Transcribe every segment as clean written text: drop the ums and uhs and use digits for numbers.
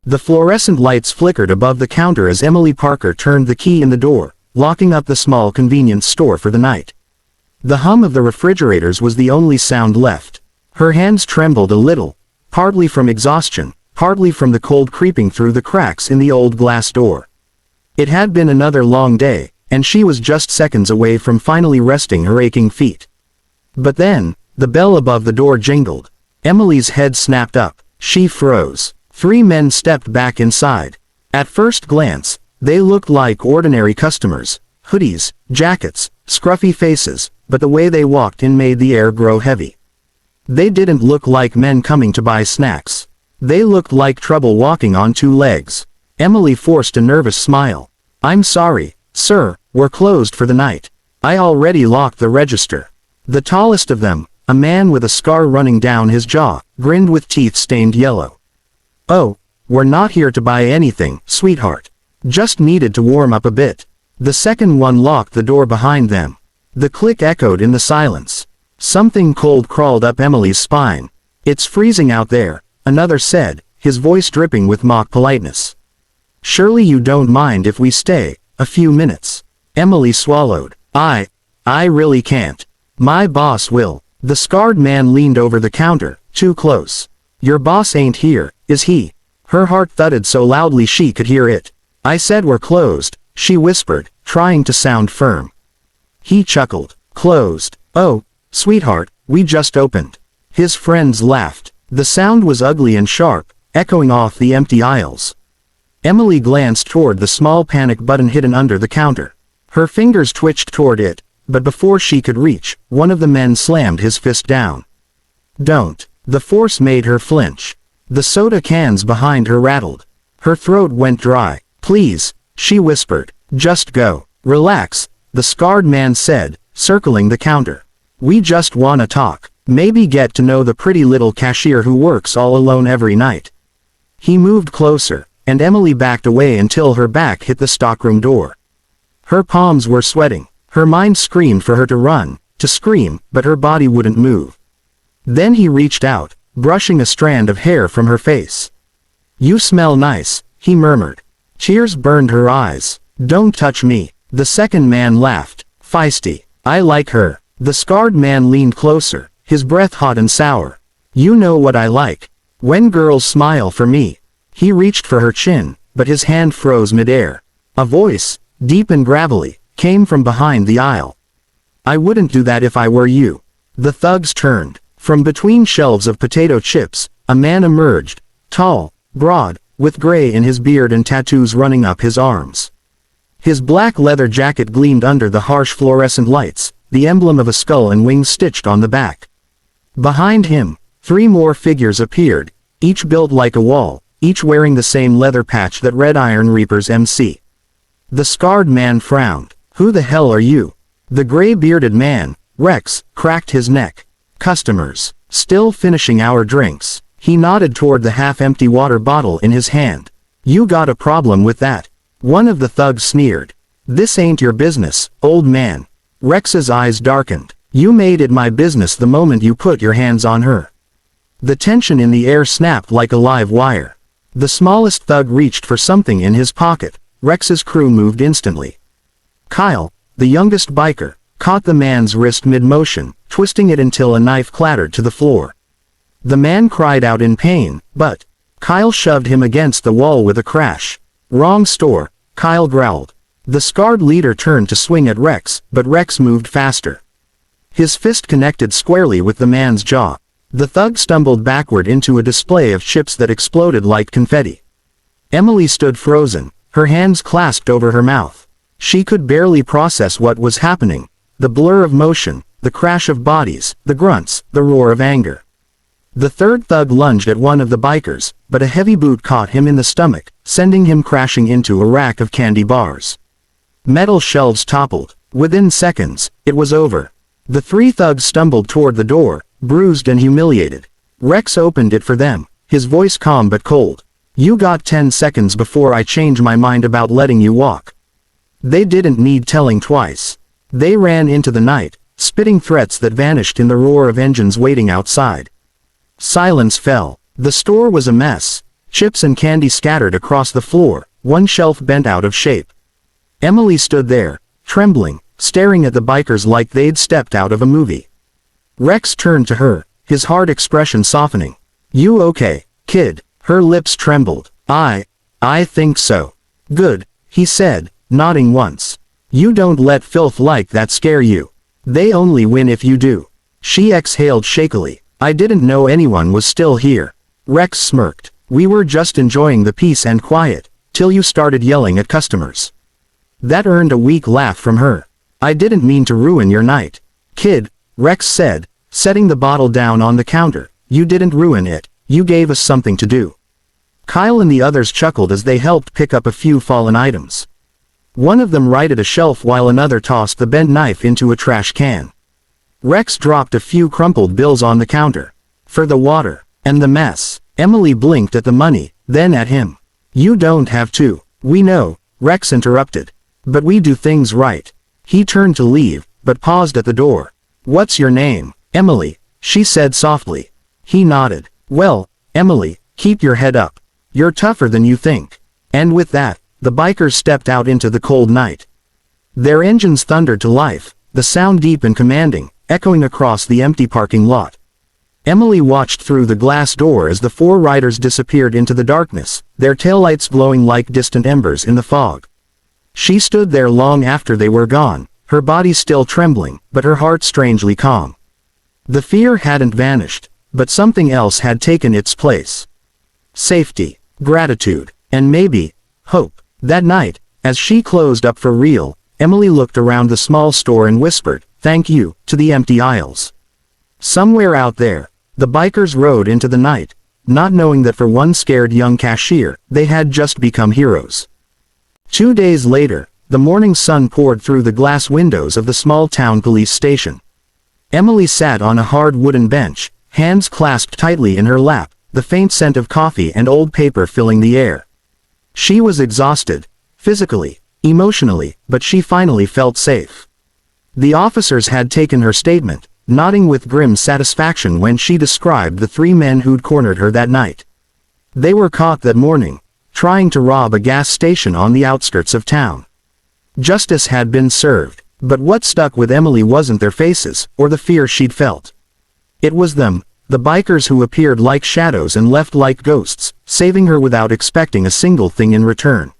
The fluorescent lights flickered above the counter as Emily Parker turned the key in the door, locking up the small convenience store for the night. The hum of the refrigerators was the only sound left. Her hands trembled a little, partly from exhaustion, partly from the cold creeping through the cracks in the old glass door. It had been another long day, and she was just seconds away from finally resting her aching feet. But then, the bell above the door jingled. Emily's head snapped up. She froze. 3 men stepped back inside. At first glance, they looked like ordinary customers, hoodies, jackets, scruffy faces, but the way they walked in made the air grow heavy. They didn't look like men coming to buy snacks. They looked like trouble walking on 2 legs. Emily forced a nervous smile. "I'm sorry, sir, we're closed for the night. I already locked the register." The tallest of them, a man with a scar running down his jaw, grinned with teeth stained yellow. "Oh, we're not here to buy anything, sweetheart. Just needed to warm up a bit." The second one locked the door behind them. The click echoed in the silence. Something cold crawled up Emily's spine. "It's freezing out there," another said, his voice dripping with mock politeness. "Surely you don't mind if we stay a few minutes?" Emily swallowed. I really can't. My boss will." The scarred man leaned over the counter, too close. "Your boss ain't here, is he?" Her heart thudded so loudly she could hear it. "I said we're closed," she whispered, trying to sound firm. He chuckled. "Closed? Oh, sweetheart, we just opened." His friends laughed. The sound was ugly and sharp, echoing off the empty aisles. Emily glanced toward the small panic button hidden under the counter. Her fingers twitched toward it, but before she could reach, one of the men slammed his fist down. "Don't." The force made her flinch. The soda cans behind her rattled. Her throat went dry. "Please," she whispered. "Just go." "Relax," the scarred man said, circling the counter. "We just wanna talk. Maybe get to know the pretty little cashier who works all alone every night." He moved closer, and Emily backed away until her back hit the stockroom door. Her palms were sweating. Her mind screamed for her to run, to scream, but her body wouldn't move. Then he reached out, brushing a strand of hair from her face. "You smell nice," he murmured. Tears burned her eyes. "Don't touch me." The second man laughed. "Feisty. I like her." The scarred man leaned closer, his breath hot and sour. "You know what I like. When girls smile for me." He reached for her chin, but his hand froze midair. A voice, deep and gravelly, came from behind the aisle. "I wouldn't do that if I were you." The thugs turned. From between shelves of potato chips, a man emerged, tall, broad, with gray in his beard and tattoos running up his arms. His black leather jacket gleamed under the harsh fluorescent lights, the emblem of a skull and wings stitched on the back. Behind him, 3 more figures appeared, each built like a wall, each wearing the same leather patch that read Iron Reaper's MC. The scarred man frowned. "Who the hell are you?" The gray-bearded man, Rex, cracked his neck. "Customers. Still finishing our drinks." He nodded toward the half-empty water bottle in his hand. "You got a problem with that?" One of the thugs sneered. "This ain't your business, old man." Rex's eyes darkened. "You made it my business the moment you put your hands on her." The tension in the air snapped like a live wire. The smallest thug reached for something in his pocket. Rex's crew moved instantly. Kyle, the youngest biker, caught the man's wrist mid-motion, twisting it until a knife clattered to the floor. The man cried out in pain, but Kyle shoved him against the wall with a crash. "Wrong store," Kyle growled. The scarred leader turned to swing at Rex, but Rex moved faster. His fist connected squarely with the man's jaw. The thug stumbled backward into a display of chips that exploded like confetti. Emily stood frozen, her hands clasped over her mouth. She could barely process what was happening. The blur of motion, the crash of bodies, the grunts, the roar of anger. The third thug lunged at one of the bikers, but a heavy boot caught him in the stomach, sending him crashing into a rack of candy bars. Metal shelves toppled. Within seconds, it was over. The 3 thugs stumbled toward the door, bruised and humiliated. Rex opened it for them, his voice calm but cold. "You got 10 seconds before I change my mind about letting you walk." They didn't need telling twice. They ran into the night, spitting threats that vanished in the roar of engines waiting outside. Silence fell. The store was a mess. chips and candy scattered across the floor, one shelf bent out of shape. Emily stood there, trembling, staring at the bikers like they'd stepped out of a movie. Rex turned to her, his hard expression softening. "You okay, kid?" Her lips trembled. I think so." "Good," he said, nodding once. "You don't let filth like that scare you. They only win if you do." She exhaled shakily. "I didn't know anyone was still here." Rex smirked. "We were just enjoying the peace and quiet, till you started yelling at customers." That earned a weak laugh from her. "I didn't mean to ruin your night, kid," Rex said, setting the bottle down on the counter. "You didn't ruin it, you gave us something to do." Kyle and the others chuckled as they helped pick up a few fallen items. One of them righted a shelf while another tossed the bent knife into a trash can. Rex dropped a few crumpled bills on the counter. "For the water, and the mess." Emily blinked at the money, then at him. "You don't have to." "We know," Rex interrupted. "But we do things right." He turned to leave, but paused at the door. "What's your name?" "Emily," she said softly. He nodded. "Well, Emily, keep your head up. You're tougher than you think." And with that, the bikers stepped out into the cold night. Their engines thundered to life, the sound deep and commanding, echoing across the empty parking lot. Emily watched through the glass door as the four riders disappeared into the darkness, their taillights glowing like distant embers in the fog. She stood there long after they were gone, her body still trembling, but her heart strangely calm. The fear hadn't vanished, but something else had taken its place. Safety, gratitude, and maybe hope. That night, as she closed up for real, Emily looked around the small store and whispered, "Thank you," to the empty aisles. Somewhere out there, the bikers rode into the night, not knowing that for one scared young cashier, they had just become heroes. 2 days later, the morning sun poured through the glass windows of the small town police station. Emily sat on a hard wooden bench, hands clasped tightly in her lap, the faint scent of coffee and old paper filling the air. She was exhausted, physically, emotionally, but she finally felt safe. The officers had taken her statement, nodding with grim satisfaction when she described the 3 men who'd cornered her that night. They were caught that morning, trying to rob a gas station on the outskirts of town. Justice had been served, but what stuck with Emily wasn't their faces, or the fear she'd felt. It was them, the bikers who appeared like shadows and left like ghosts, saving her without expecting a single thing in return.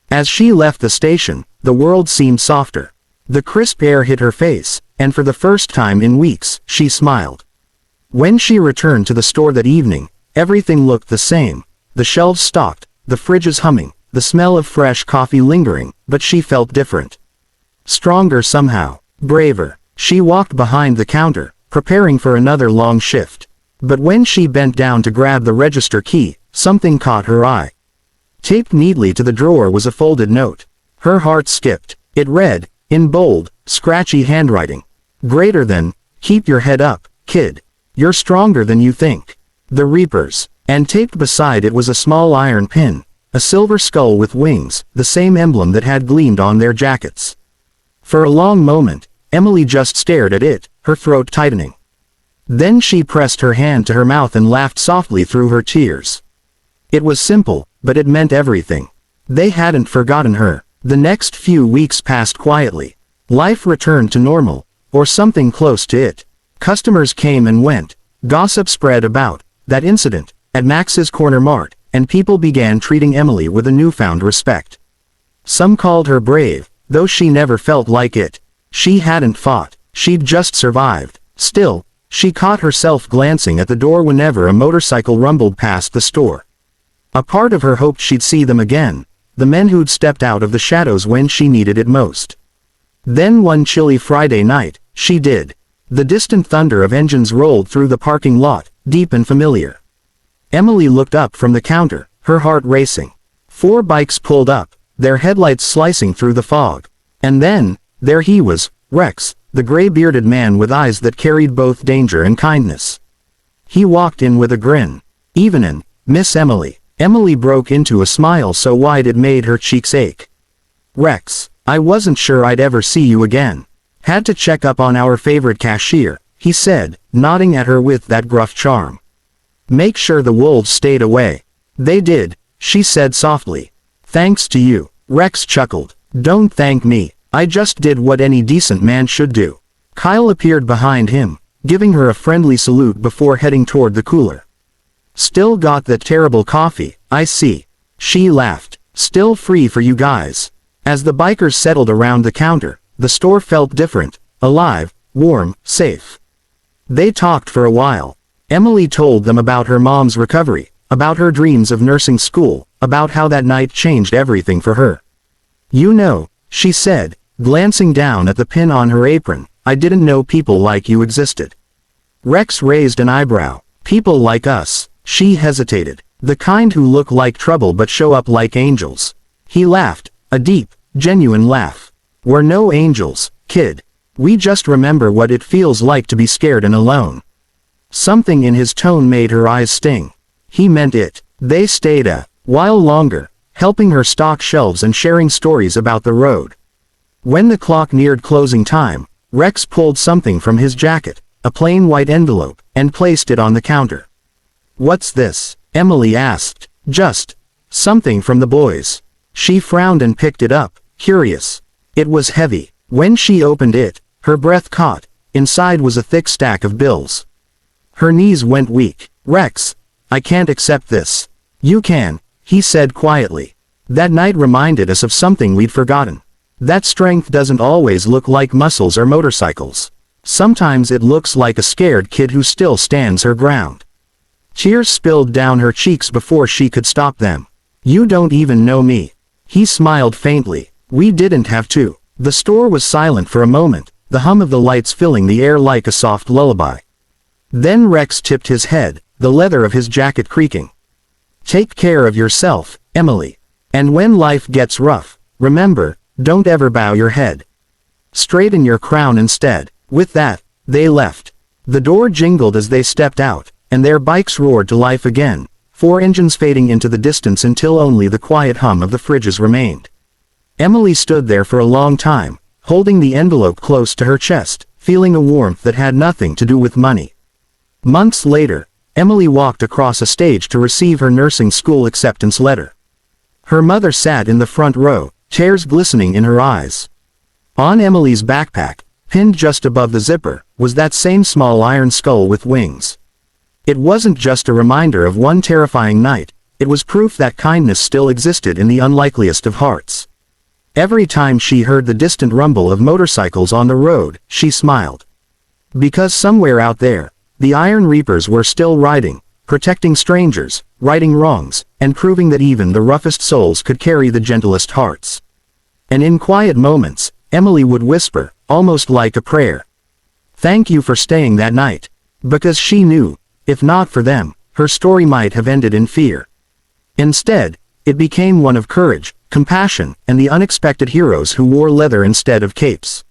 As she left the station, the world seemed softer. The crisp air hit her face, and for the first time in weeks, she smiled. When she returned to the store that evening, everything looked the same, the shelves stocked, the fridges humming, the smell of fresh coffee lingering, but she felt different. Stronger somehow, braver. She walked behind the counter, preparing for another long shift. But when she bent down to grab the register key, something caught her eye. Taped neatly to the drawer was a folded note. Her heart skipped. It read, in bold, scratchy handwriting, "Greater than, keep your head up, kid. You're stronger than you think. The Reapers." And taped beside it was a small iron pin, a silver skull with wings, the same emblem that had gleamed on their jackets. For a long moment, Emily just stared at it, her throat tightening. Then she pressed her hand to her mouth and laughed softly through her tears. It was simple, but it meant everything. They hadn't forgotten her. The next few weeks passed quietly. Life returned to normal, or something close to it. Customers came and went. Gossip spread about that incident at Max's Corner Mart, and people began treating Emily with a newfound respect. Some called her brave, though she never felt like it. She hadn't fought, she'd just survived. Still, she caught herself glancing at the door whenever a motorcycle rumbled past the store. A part of her hoped she'd see them again, the men who'd stepped out of the shadows when she needed it most. Then one chilly Friday night, she did. The distant thunder of engines rolled through the parking lot, deep and familiar. Emily looked up from the counter, her heart racing. 4 bikes pulled up, their headlights slicing through the fog. And then, there he was, Rex, the gray-bearded man with eyes that carried both danger and kindness. He walked in with a grin. "Evenin', Miss Emily." Emily broke into a smile so wide it made her cheeks ache. "Rex, I wasn't sure I'd ever see you again. Had to check up on our favorite cashier," he said, nodding at her with that gruff charm. "Make sure the wolves stayed away." They did, she said softly. Thanks to you. Rex chuckled. Don't thank me. I just did what any decent man should do. Kyle appeared behind him, giving her a friendly salute before heading toward the cooler. Still got that terrible coffee, I see. She laughed. Still free for you guys. As the bikers settled around the counter, the store felt different, alive, warm, safe. They talked for a while. Emily told them about her mom's recovery, about her dreams of nursing school, about how that night changed everything for her. You know, she said, glancing down at the pin on her apron, I didn't know people like you existed. Rex raised an eyebrow. People like us. She hesitated. The kind who look like trouble but show up like angels. He laughed, a deep, genuine laugh. We're no angels, kid. We just remember what it feels like to be scared and alone. Something in his tone made her eyes sting. He meant it. They stayed a while longer, helping her stock shelves and sharing stories about the road. When the clock neared closing time, Rex pulled something from his jacket, a plain white envelope, and placed it on the counter. What's this? Emily asked. Just something from the boys. She frowned and picked it up, curious. It was heavy. When she opened it, her breath caught. Inside was a thick stack of bills. Her knees went weak. Rex, I can't accept this. You can, he said quietly. That night reminded us of something we'd forgotten. That strength doesn't always look like muscles or motorcycles. Sometimes it looks like a scared kid who still stands her ground. Tears spilled down her cheeks before she could stop them. You don't even know me. He smiled faintly. We didn't have to. The store was silent for a moment, the hum of the lights filling the air like a soft lullaby. Then Rex tipped his head, the leather of his jacket creaking. Take care of yourself, Emily. And when life gets rough, remember, don't ever bow your head. Straighten your crown instead. With that, they left. The door jingled as they stepped out, and their bikes roared to life again, 4 engines fading into the distance until only the quiet hum of the fridges remained. Emily stood there for a long time, holding the envelope close to her chest, feeling a warmth that had nothing to do with money. Months later, Emily walked across a stage to receive her nursing school acceptance letter. Her mother sat in the front row, tears glistening in her eyes. On Emily's backpack, pinned just above the zipper, was that same small iron skull with wings. It wasn't just a reminder of one terrifying night, it was proof that kindness still existed in the unlikeliest of hearts. Every time she heard the distant rumble of motorcycles on the road, she smiled. Because somewhere out there, the Iron Reapers were still riding, protecting strangers, righting wrongs, and proving that even the roughest souls could carry the gentlest hearts. And in quiet moments, Emily would whisper, almost like a prayer. Thank you for staying that night. Because she knew, if not for them, her story might have ended in fear. Instead, it became one of courage, compassion, and the unexpected heroes who wore leather instead of capes.